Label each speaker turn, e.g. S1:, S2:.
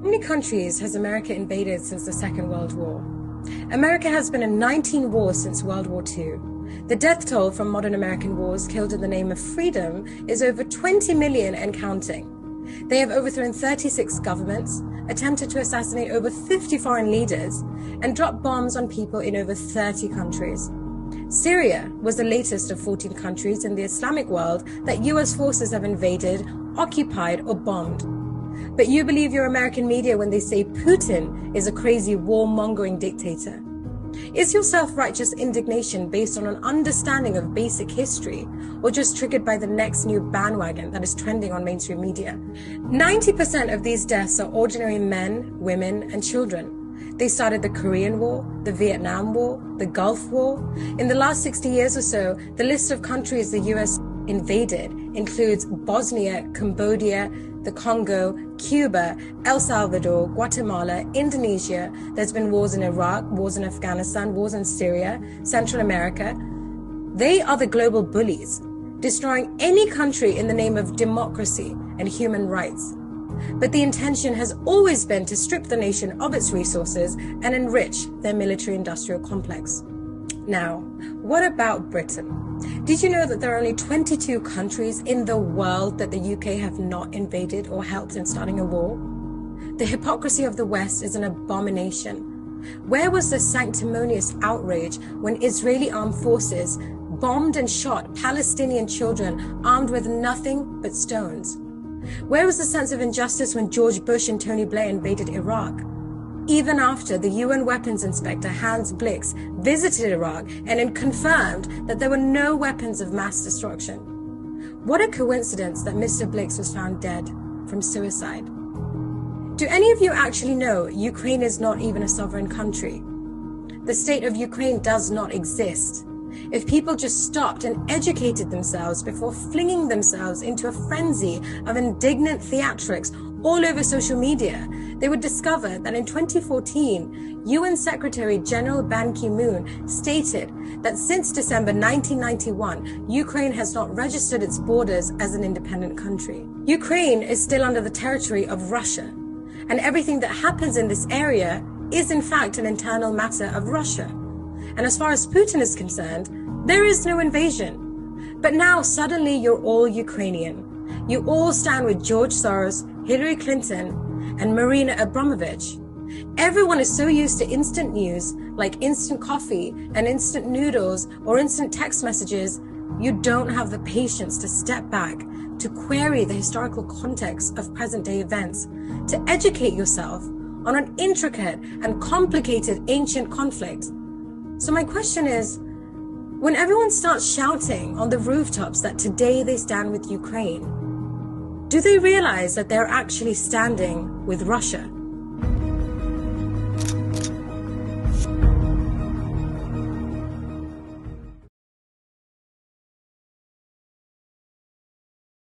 S1: How many countries has America invaded since the Second World War? America has been in 19 wars since World War II. The death toll from modern American wars killed in the name of freedom is over 20 million and counting. They have overthrown 36 governments, attempted to assassinate over 50 foreign leaders, and dropped bombs on people in over 30 countries. Syria was the latest of 14 countries in the Islamic world that US forces have invaded, occupied, or bombed. But you believe your American media when they say Putin is a crazy warmongering dictator. Is your self-righteous indignation based on an understanding of basic history, or just triggered by the next new bandwagon that is trending on mainstream media? 90% of these deaths are ordinary men, women, and children. They started the Korean War, the Vietnam War, the Gulf War. In the last 60 years or so, the list of countries the US invaded includes Bosnia, Cambodia, the Congo, Cuba, El Salvador, Guatemala, Indonesia. There's been wars in Iraq, wars in Afghanistan, wars in Syria, Central America. They are the global bullies, destroying any country in the name of democracy and human rights. But the intention has always been to strip the nation of its resources and enrich their military-industrial complex. Now, what about Britain? Did you know that there are only 22 countries in the world that the UK have not invaded or helped in starting a war? The hypocrisy of the West is an abomination. Where was the sanctimonious outrage when Israeli armed forces bombed and shot Palestinian children armed with nothing but stones? Where was the sense of injustice when George Bush and Tony Blair invaded Iraq? Even after the UN weapons inspector Hans Blix visited Iraq and confirmed that there were no weapons of mass destruction. What a coincidence that Mr. Blix was found dead from suicide. Do any of you actually know Ukraine is not even a sovereign country? The state of Ukraine does not exist. If people just stopped and educated themselves before flinging themselves into a frenzy of indignant theatrics all over social media, they would discover that in 2014, UN Secretary General Ban Ki-moon stated that since December 1991, Ukraine has not registered its borders as an independent country. Ukraine is still under the territory of Russia, and everything that happens in this area is in fact an internal matter of Russia. And as far as Putin is concerned, there is no invasion. But now suddenly you're all Ukrainian. You all stand with George Soros, Hillary Clinton, and Marina Abramovich. Everyone is so used to instant news, like instant coffee and instant noodles or instant text messages, you don't have the patience to step back, to query the historical context of present-day events, to educate yourself on an intricate and complicated ancient conflict. So my question is, when everyone starts shouting on the rooftops that today they stand with Ukraine, do they realize that they're actually standing with Russia?